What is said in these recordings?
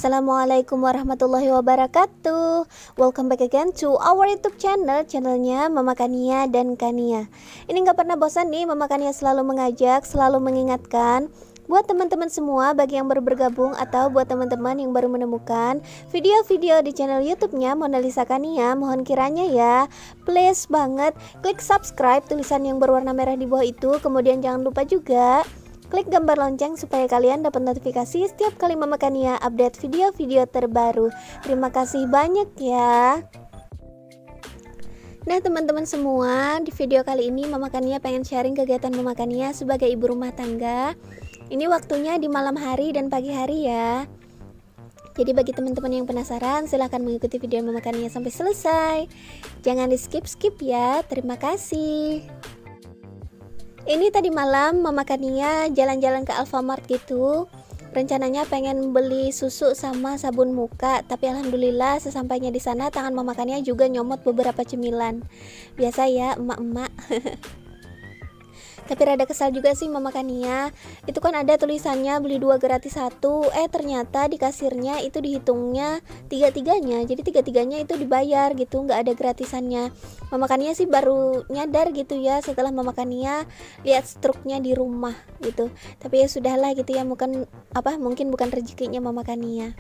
Assalamualaikum warahmatullahi wabarakatuh. Welcome back again to our YouTube channelnya Mama Kania dan Kania. Ini nggak pernah bosan nih, Mama Kania selalu mengajak, selalu mengingatkan buat teman-teman semua, bagi yang baru bergabung atau buat teman-teman yang baru menemukan video-video di channel YouTube-nya Mona Lisa Kania, mohon kiranya ya, please banget klik subscribe tulisan yang berwarna merah di bawah itu. Kemudian jangan lupa juga klik gambar lonceng supaya kalian dapat notifikasi setiap kali Mama Kania update video-video terbaru. Terima kasih banyak ya. Nah teman-teman semua, di video kali ini Mama Kania pengen sharing kegiatan Mama Kania sebagai ibu rumah tangga. Ini waktunya di malam hari dan pagi hari ya. Jadi bagi teman-teman yang penasaran, silahkan mengikuti video Mama Kania sampai selesai. Jangan di skip-skip ya. Terima kasih. Ini tadi malam Mama Kania jalan-jalan ke Alfamart gitu. Rencananya pengen beli susu sama sabun muka, tapi alhamdulillah sesampainya di sana tangan Mama Kania juga nyomot beberapa cemilan. Biasa ya emak-emak. Tapi rada kesal juga sih Mama Kania. Itu kan ada tulisannya beli 2 gratis 1. Ternyata di kasirnya itu dihitungnya 3-3-nya. Jadi 3-3-nya itu dibayar gitu, nggak ada gratisannya. Mama Kania sih baru nyadar gitu ya setelah Mama Kania lihat struknya di rumah gitu. Tapi ya sudahlah gitu ya, mungkin bukan rezekinya Mama Kania.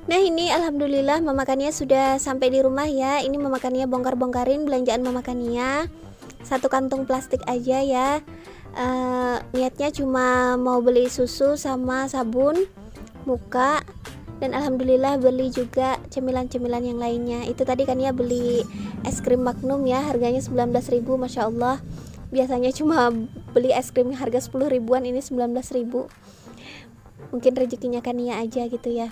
Nah ini alhamdulillah Mama Kania sudah sampai di rumah ya. Ini Mama Kania bongkar-bongkarin belanjaan Mama Kania. 1 kantung plastik aja ya. Niatnya cuma mau beli susu sama sabun muka. Dan alhamdulillah beli juga cemilan-cemilan yang lainnya. Itu tadi Kania beli es krim Magnum ya, harganya 19.000, Masya Allah. Biasanya cuma beli es krim harga 10 ribuan, ini 19.000. Mungkin rezekinya Kania aja gitu ya.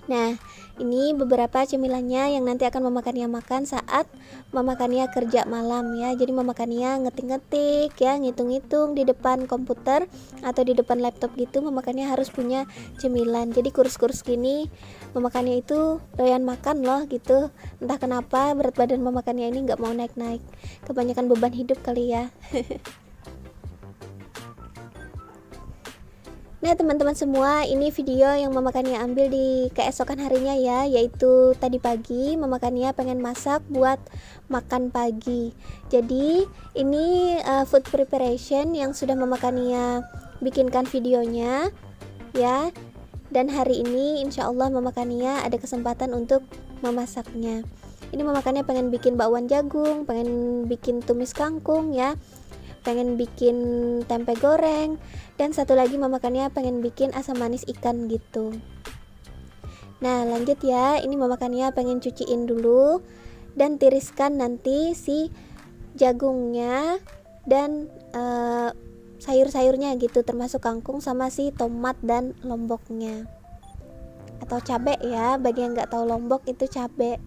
Nah, ini beberapa cemilannya yang nanti akan Mama Kania makan saat Mama Kania kerja malam ya. Jadi Mama Kania ngetik-ngetik ya, ngitung-ngitung di depan komputer atau di depan laptop gitu. Mama Kania harus punya cemilan. Jadi kurus-kurus gini Mama Kania itu doyan makan loh gitu. Entah kenapa berat badan Mama Kania ini nggak mau naik-naik. Kebanyakan beban hidup kali ya. Nah teman-teman semua, ini video yang Mama Kania ambil di keesokan harinya ya, yaitu tadi pagi Mama Kania pengen masak buat makan pagi. Jadi ini food preparation yang sudah Mama Kania bikinkan videonya ya. Dan hari ini insya Allah Mama Kania ada kesempatan untuk memasaknya. Ini Mama Kania pengen bikin bakwan jagung, pengen bikin tumis kangkung ya, pengen bikin tempe goreng, dan satu lagi Mama Kania pengen bikin asam manis ikan gitu. Nah lanjut ya, ini Mama Kania pengen cuciin dulu dan tiriskan nanti si jagungnya dan sayur-sayurnya gitu, termasuk kangkung sama si tomat dan lomboknya atau cabe ya, bagi yang nggak tahu lombok itu cabe.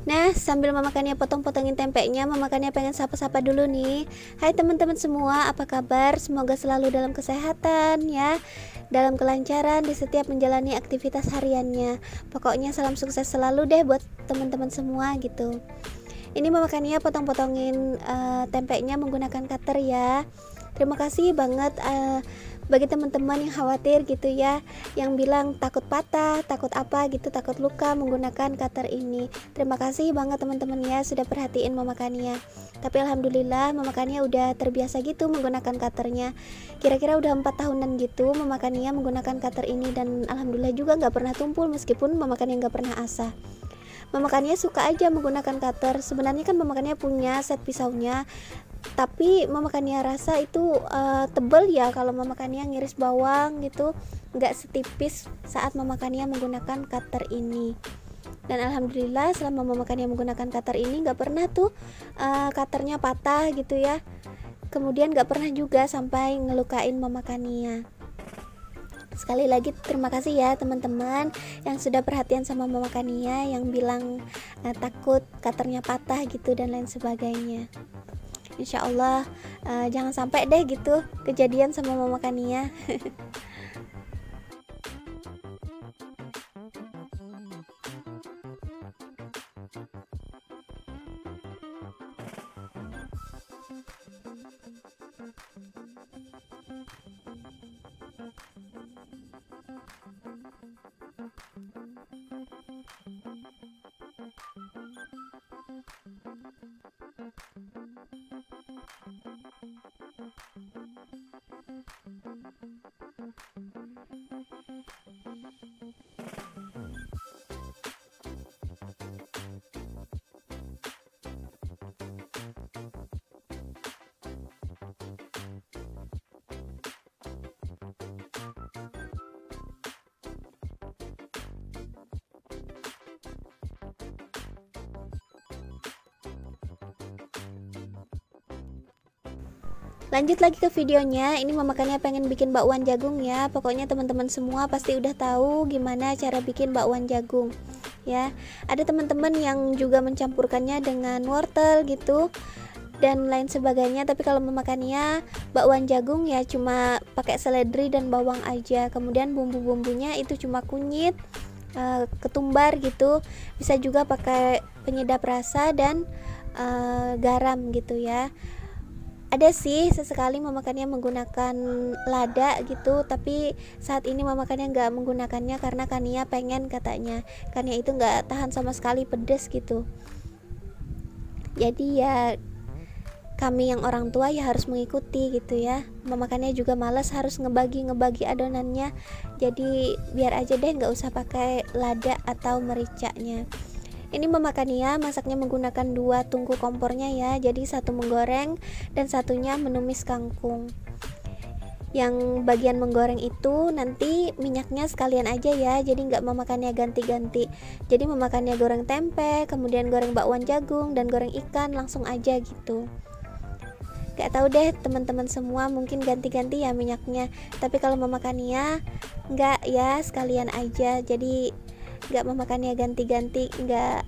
Nah sambil Mama Kania potong-potongin tempenya, Mama Kania pengen sapa-sapa dulu nih. Hai teman-teman semua, apa kabar? Semoga selalu dalam kesehatan ya, dalam kelancaran di setiap menjalani aktivitas hariannya. Pokoknya salam sukses selalu deh buat teman-teman semua gitu. Ini Mama Kania potong-potongin tempenya menggunakan cutter ya. Terima kasih banget bagi teman-teman yang khawatir gitu ya, yang bilang takut patah, takut apa gitu, takut luka menggunakan cutter ini. Terima kasih banget teman-teman ya sudah perhatiin Mama Kania. Tapi alhamdulillah Mama Kania udah terbiasa gitu menggunakan cutternya. Kira-kira udah 4 tahunan gitu Mama Kania menggunakan cutter ini, dan alhamdulillah juga nggak pernah tumpul meskipun Mama Kania nggak pernah asah. Mama Kania suka aja menggunakan cutter. Sebenarnya kan Mama Kania punya set pisaunya, tapi Mama Kania rasa itu tebel ya kalau Mama Kania ngiris bawang gitu, nggak setipis saat Mama Kania menggunakan cutter ini. Dan alhamdulillah selama Mama Kania menggunakan cutter ini nggak pernah tuh cutternya patah gitu ya. Kemudian nggak pernah juga sampai ngelukain Mama Kania. Sekali lagi terima kasih ya teman-teman yang sudah perhatian sama Mama Kania, yang bilang takut cutternya patah gitu dan lain sebagainya. insya Allah jangan sampai deh gitu kejadian sama Mama Kania. Lanjut lagi ke videonya. Ini Mama Kania pengen bikin bakwan jagung ya. Pokoknya teman-teman semua pasti udah tahu gimana cara bikin bakwan jagung ya. Ada teman-teman yang juga mencampurkannya dengan wortel gitu dan lain sebagainya. Tapi kalau Mama Kania bakwan jagung ya cuma pakai seledri dan bawang aja. Kemudian bumbu-bumbunya itu cuma kunyit, ketumbar gitu. Bisa juga pakai penyedap rasa dan garam gitu ya. Ada sih sesekali Mama Kania menggunakan lada gitu, tapi saat ini Mama Kania nggak menggunakannya karena Kania pengen, katanya Kania itu nggak tahan sama sekali pedes gitu. Jadi ya kami yang orang tua ya harus mengikuti gitu ya. Mama Kania juga males harus ngebagi adonannya, jadi biar aja deh nggak usah pakai lada atau mericanya. Ini Mama Kania masaknya menggunakan 2 tungku kompornya ya. Jadi satu menggoreng dan satunya menumis kangkung. Yang bagian menggoreng itu nanti minyaknya sekalian aja ya. Jadi nggak Mama Kania ganti-ganti. Jadi Mama Kania goreng tempe, kemudian goreng bakwan jagung dan goreng ikan langsung aja gitu. Gak tahu deh teman-teman semua mungkin ganti-ganti ya minyaknya. Tapi kalau Mama Kania nggak ya, sekalian aja. Jadi nggak Mama Kania ganti-ganti, nggak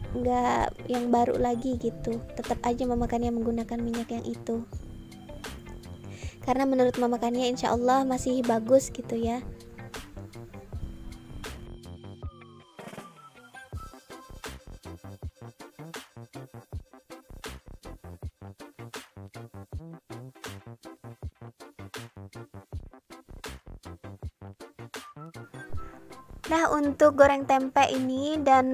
yang baru lagi gitu. Tetap aja Mama Kania menggunakan minyak yang itu karena menurut Mama Kania insya Allah masih bagus gitu ya. Nah, untuk goreng tempe ini dan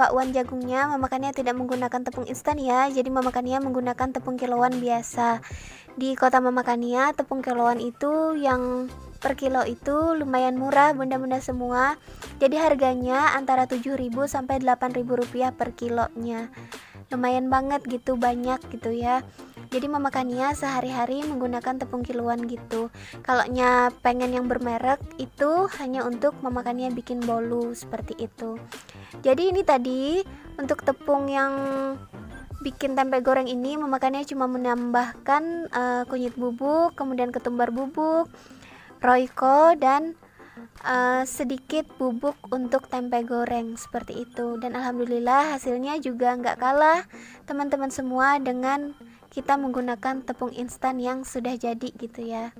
bakwan jagungnya Mama Kania tidak menggunakan tepung instan ya. Jadi Mama Kania menggunakan tepung kiloan biasa. Di kota Mama Kania tepung kiloan itu yang per kilo itu lumayan murah bunda-bunda semua. Jadi harganya antara 7.000 sampai 8.000 rupiah per kilonya. Lumayan banget gitu, banyak gitu ya. Jadi Mama Kania sehari-hari menggunakan tepung kiloan gitu. Kalaunya pengen yang bermerek itu hanya untuk Mama Kania bikin bolu seperti itu. Jadi ini tadi untuk tepung yang bikin tempe goreng ini Mama Kania cuma menambahkan kunyit bubuk, kemudian ketumbar bubuk, royco dan sedikit bubuk untuk tempe goreng seperti itu. Dan alhamdulillah hasilnya juga nggak kalah teman-teman semua dengan kita menggunakan tepung instan yang sudah jadi gitu ya.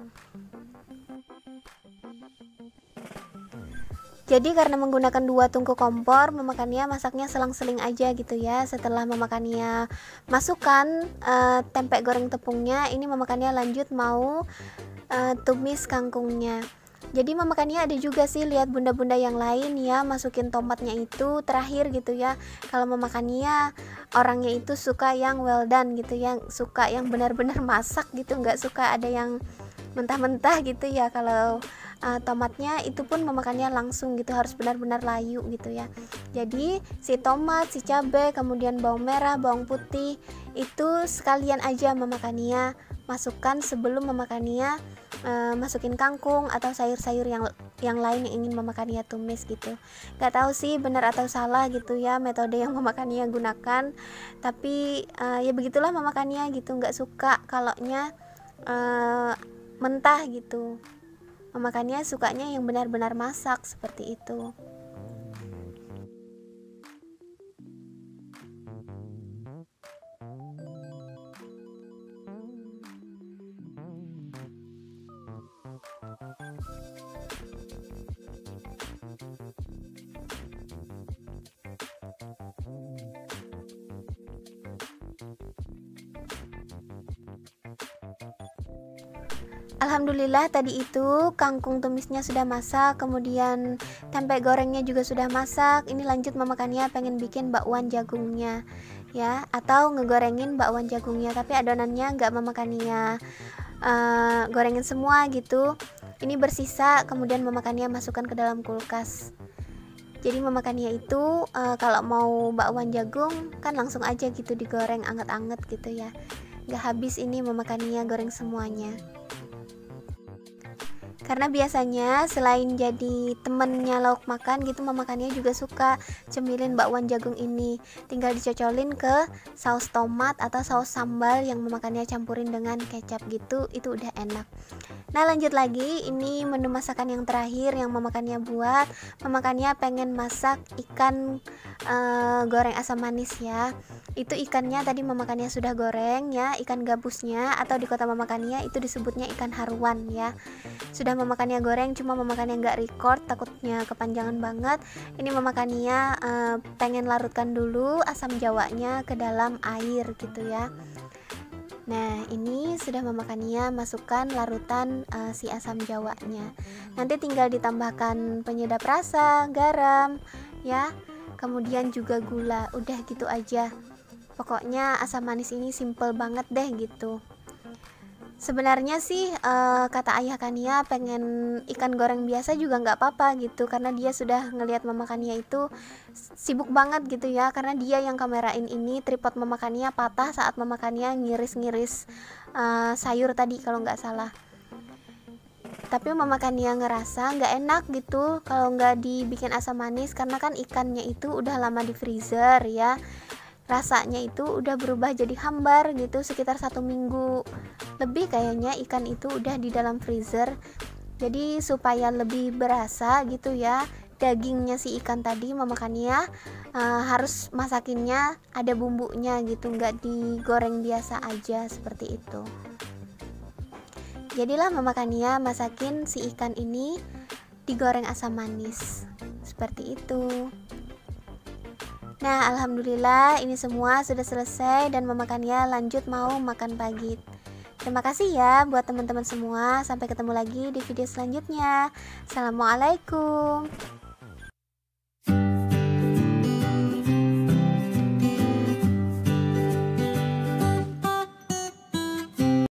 Jadi karena menggunakan 2 tungku kompor, Mama Kania masaknya selang-seling aja gitu ya. Setelah Mama Kania masukkan tempe goreng tepungnya, ini Mama Kania lanjut mau tumis kangkungnya. Jadi Mama Kania ada juga sih lihat bunda-bunda yang lain ya masukin tomatnya itu terakhir gitu ya. Kalau Mama Kania orangnya itu suka yang well done gitu ya, suka yang benar-benar masak gitu, nggak suka ada yang mentah-mentah gitu ya. Kalau tomatnya itu pun Mama Kania langsung gitu, harus benar-benar layu gitu ya. Jadi si tomat, si cabai, kemudian bawang merah, bawang putih itu sekalian aja Mama Kania masukkan sebelum Mama Kania masukin kangkung atau sayur-sayur yang lain yang ingin Mama Kania tumis gitu. Gak tahu sih benar atau salah gitu ya metode yang Mama Kania gunakan, tapi ya begitulah Mama Kania gitu, nggak suka kalaunya mentah gitu. Mama Kania sukanya yang benar-benar masak seperti itu. Alhamdulillah tadi itu kangkung tumisnya sudah masak, kemudian tempe gorengnya juga sudah masak. Ini lanjut memakannya pengen bikin bakwan jagungnya ya, atau ngegorengin bakwan jagungnya, tapi adonannya nggak memakannya gorengin semua gitu. Ini bersisa, kemudian memakannya masukkan ke dalam kulkas. Jadi memakannya itu kalau mau bakwan jagung kan langsung aja gitu digoreng anget-anget gitu ya, nggak habis ini memakannya goreng semuanya. Karena biasanya selain jadi temennya lauk makan gitu, memakannya juga suka cemilin bakwan jagung ini. Tinggal dicocolin ke saus tomat atau saus sambal yang memakannya campurin dengan kecap gitu, itu udah enak. Nah lanjut lagi, ini menu masakan yang terakhir yang memakannya buat. Memakannya pengen masak ikan goreng asam manis ya. Itu ikannya tadi memakannya sudah goreng ya, ikan gabusnya, atau di kota memakannya itu disebutnya ikan haruan ya. Sudah memakannya goreng, cuma memakannya nggak record takutnya kepanjangan banget. Ini memakannya pengen larutkan dulu asam jawanya ke dalam air gitu ya. Nah ini sudah memakannya, masukkan larutan si asam jawanya. Nanti tinggal ditambahkan penyedap rasa, garam ya, kemudian juga gula, udah gitu aja. Pokoknya asam manis ini simple banget deh gitu. Sebenarnya sih kata ayah Kania pengen ikan goreng biasa juga nggak apa-apa gitu, karena dia sudah ngelihat memakannya itu sibuk banget gitu ya, karena dia yang kamerain ini, tripod memakannya patah saat memakannya ngiris-ngiris sayur tadi kalau nggak salah. Tapi memakannya ngerasa nggak enak gitu kalau nggak dibikin asam manis, karena kan ikannya itu udah lama di freezer ya. Rasanya itu udah berubah jadi hambar gitu, sekitar 1 minggu lebih kayaknya ikan itu udah di dalam freezer. Jadi supaya lebih berasa gitu ya dagingnya si ikan tadi, memakannya harus masakinnya ada bumbunya gitu, nggak digoreng biasa aja seperti itu. Jadilah memakannya masakin si ikan ini digoreng asam manis seperti itu. Nah alhamdulillah ini semua sudah selesai dan memakannya lanjut mau makan pagi. Terima kasih ya buat teman-teman semua. Sampai ketemu lagi di video selanjutnya. Assalamualaikum.